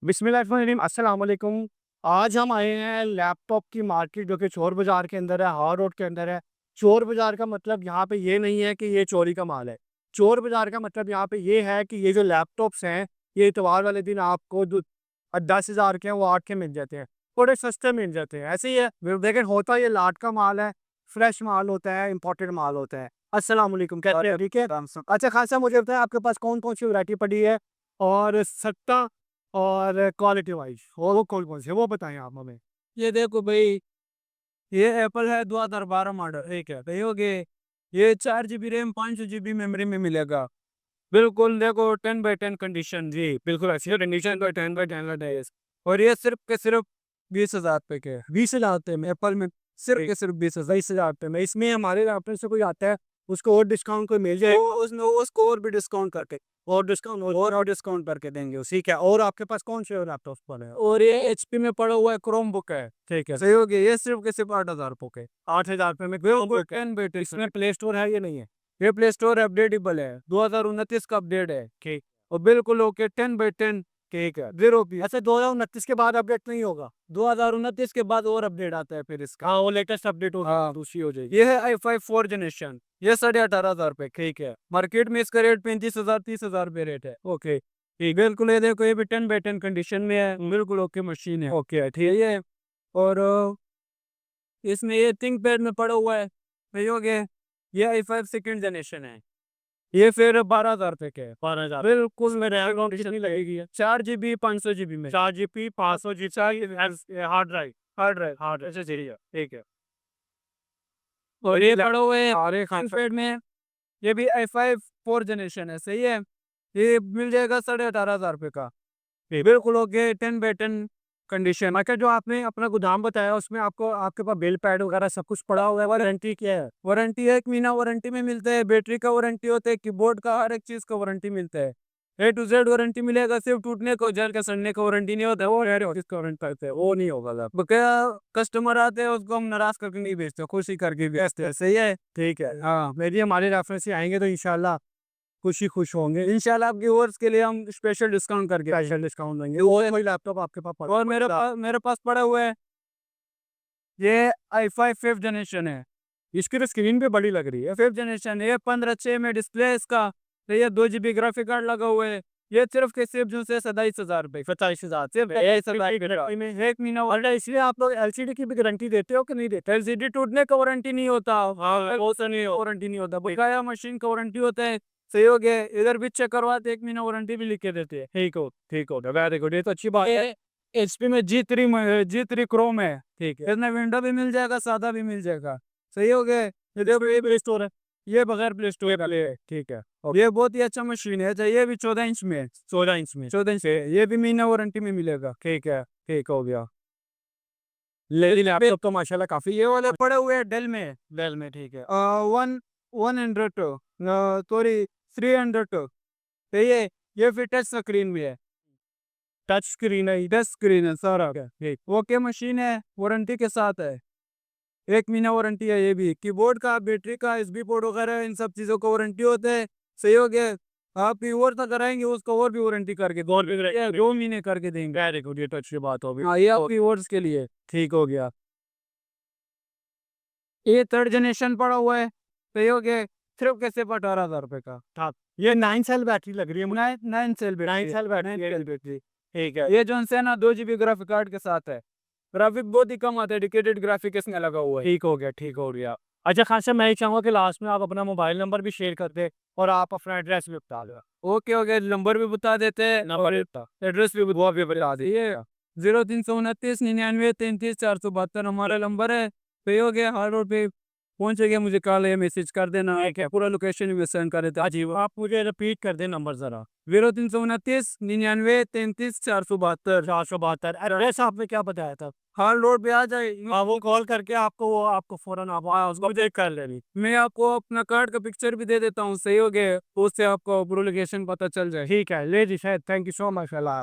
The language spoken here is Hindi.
बिस्मिल्लाहिर्रहमानिर्रहीम, अस्सलाम वालेकुम। आज हम आए हैं लैपटॉप की मार्केट जो कि चोर बाज़ार के अंदर है, हार रोड के अंदर है। चोर बाज़ार का मतलब यहाँ पे ये नहीं है कि ये चोरी का माल है। चोर बाज़ार का मतलब यहाँ पे ये है कि ये जो लैपटॉप्स हैं, ये इतवार वाले दिन आपको जो 10,000 के हैं, वो 8 के मिल जाते हैं। थोड़े सस्ते मिल जाते हैं, ऐसे ही है। लेकिन होता ये लाट का माल है, फ्रेश माल होता है, इम्पोर्टेड माल होता है। अस्सलाम वालेकुम, कैसे हैं? ठीक है? अच्छा खासा मुझे बताएँ आपके पास कौन-कौन सी वैरायटी पड़ी है? और सस्ता और क्वालिटी वाइज़ वो कौन-कौन से हैं? वो बताएँ आप हमें। ये देखो भाई, ये एप्पल है 2012 मॉडल, ठीक है, सही हो गए। ये 4 GB रैम 500 GB मेमोरी में मिलेगा। बिल्कुल देखो 10/10 कंडीशन, जी बिल्कुल ऐसी कंडीशन तो 10/10 का है। और ये सिर्फ के सिर्फ 20,000 रुपए के 20,000 में एप्पल में, सिर्फ ठीक, के सिर्फ 20,000। 20,000 में इसमें हमारे यहाँ से कोई आता है, उसको और डिस्काउंट कोई मिल जाए वो उसमें उसको और भी डिस्काउंट करके और डिस्काउंट करके देंगे उसे। ठीक है। और आपके पास कौन से और लैपटॉप्स पड़े हैं? और ये एचपी में पड़ा हुआ है क्रोम बुक है, ठीक है, सही हो गया। ये सिर्फ के सिर्फ 8,000 रुपए के 8,000 में बिल्कुल क्रोमबुक है। 10/10। इसमें प्ले स्टोर है या नहीं है? ये प्ले स्टोर अपडेटेबल है, 2029 का अपडेट है। ठीक, और बिल्कुल ओके 10/10, ठीक है। Zero piece. अच्छा 2029 के बाद अपडेट नहीं होगा? 2029 के बाद और अपडेट आता है फिर इसका। हाँ, वो लेटेस्ट अपडेट होगी, हाँ, दूसरी हो जाएगी। ये है i5 4 जनरेशन, ये 18,500 रुपए। ठीक है, मार्केट में इसका रेट 35,000 30,000 रुपए रेट है। ओके, ठीक, बिल्कुल ये देखो, ये भी 10/10 कंडीशन में है, बिल्कुल ओके मशीन है। ओके है, ठीक, यही है। और इसमें ये थिंक पैड में पड़ा हुआ है, सही हो गया। ये i5 सेकंड जनरेशन है, ये फिर 12,000 रुपए के है। 12,000 बिल्कुल इसमें रैम रोम कंडीशन कितनी पे, लगेगी है? 4 GB 500 GB में 4 GB 500 GB hard drive, hard drive. अच्छा चाहिए, ठीक है। और ये पड़ा हुआ है सारे थिंक पैड में, ये भी i5 4 जनरेशन है, सही है। ये मिल जाएगा 18,500 रुपए का, ठीक, बिल्कुल ओके 10/10 कंडीशन। अच्छा जो आपने अपना गोदाम बताया उसमें आपको आपके पास बिल पैड वगैरह सब कुछ पड़ा हुआ है, वारंटी क्या है? वारंटी 1 महीना वारंटी में मिलता है, बैटरी का वारंटी होता है, कीबोर्ड का हर एक चीज का वारंटी मिलता है। A to Z वारंटी मिलेगा, सिर्फ टूटने को जल के सड़ने का वारंटी नहीं होता है, वो यार इसका वारंटी करते हैं, वो नहीं होगा साहब। बकाया कस्टमर आते हैं उसको हम नाराज करके नहीं बेचते, खुशी करके बेचते हैं, सही है। ठीक है, हाँ, मेरी हमारे रेफरेंस से आएँगे तो इंशाल्लाह खुश ही खुश होंगे। इंशाल्लाह आपके व्यूअर्स के लिए हम स्पेशल डिस्काउंट करके स्पेशल डिस्काउंट देंगे। वो और है। कोई लैपटॉप आपके पास और मेरे पास पड़ा हुआ है, ये i5 5th जनरेशन है। इसकी तो स्क्रीन भी बड़ी लग रही है। 5th जनरेशन, ये 15:6 में डिस्प्ले है इसका। तो ये 2 GB ग्राफिक कार्ड लगा हुआ है। ये सिर्फ के सिर्फ जो से 27,000 रुपए, 27,000 सिर्फ ये 27,000 में 1 महीना। अच्छा इसलिए आप लोग एलसीडी की भी गारंटी देते हो कि नहीं देते? एलसीडी टूटने का वारंटी नहीं होता, हाँ बहुत सा नहीं वारंटी नहीं होता, बकाया मशीन का वारंटी होता है। सही हो गया, इधर भी चेक करवाते 1 महीना वारंटी भी लिख के देते हैं। ठीक हो, वेरी गुड, ये तो अच्छी बात है। ये एचपी में जी3 क्रोम है, ठीक है, इसमें विंडो भी मिल जाएगा, सादा भी मिल जाएगा। सही हो गया। ये देखो ये प्ले स्टोर है। ये बगैर प्ले स्टोर ये का प्ले है। है, ठीक है, ये बहुत ही अच्छा मशीन है। अच्छा, ये भी 14 इंच में है, 14 इंच में, 14 इंच है, ये भी महीना वारंटी में मिलेगा। ठीक है, ठीक हो गया। ले लैपटॉप तो माशाल्लाह काफ़ी ये वाले पड़े हुए हैं डेल में, वेल में, ठीक है, 100 सॉरी 300। तो ये फिर टच स्क्रीन भी है, टच स्क्रीन है, टच स्क्रीन है सारा। ठीक है, ठीक, ओके मशीन है, वारंटी के साथ है, 1 महीना वारंटी है। ये भी कीबोर्ड का, बैटरी का, एसबी पोर्ट वगैरह इन सब चीज़ों का वारंटी होता है। सही हो गया। आप और तक कराएंगे उसको और भी वारंटी करके और भी ग्रेट, 2 महीने करके देंगे। वेरी गुड, ये तो अच्छी बात होगी। हाँ, ये तो आपकी व्यूअर्स के लिए। ठीक हो गया। ये 3rd जनरेशन पड़ा हुआ है, सही हो गया, सिर्फ के सिर्फ 18,000 रुपए का। हाँ, ये 9 सेल बैटरी लग रही है मुझे। 9 सेल 9 बैटरी है, सेल बैटरी 9 है, सेल बैटरी। ठीक है, ये जो है ना 2 GB ग्राफिक कार्ड के साथ है। ग्राफिक बहुत ही कम आता है, डेडिकेटेड ग्राफिक इसमें लगा हुआ है। ठीक हो गया, ठीक हो गया। अच्छा खान साहब मैं ये चाहूँगा कि लास्ट में आप अपना मोबाइल नंबर भी शेयर कर दें और आप अपना एड्रेस भी बता दो। ओके ओके, नंबर भी बता देते हैं नंबर और भी बता, एड्रेस भी वो भी बता बता दिए। दीजिएगा। 0329 99 33 472 हमारा नंबर है। पे हो गया, हर रोड पे पहुंचेगा, मुझे कॉल या मैसेज कर देना, ठीक है, पूरा लोकेशन भी सेंड कर देते हाँ हैं। जी, आप मुझे रिपीट कर दें नंबर ज़रा। 0329 99 33 472 472 एड्रेस आपने क्या बताया था? हर रोड पे आ जाए। हाँ, वो कॉल करके आपको वो आपको फ़ौरन आप हाँ, उसको उसको चेक कर लेनी। मैं आपको अपना कार्ड का पिक्चर भी दे देता हूँ, सही हो गया, तो उससे आपको पूरा लोकेशन पता चल जाए। ठीक है, ले जी शायद, thank you so much Allah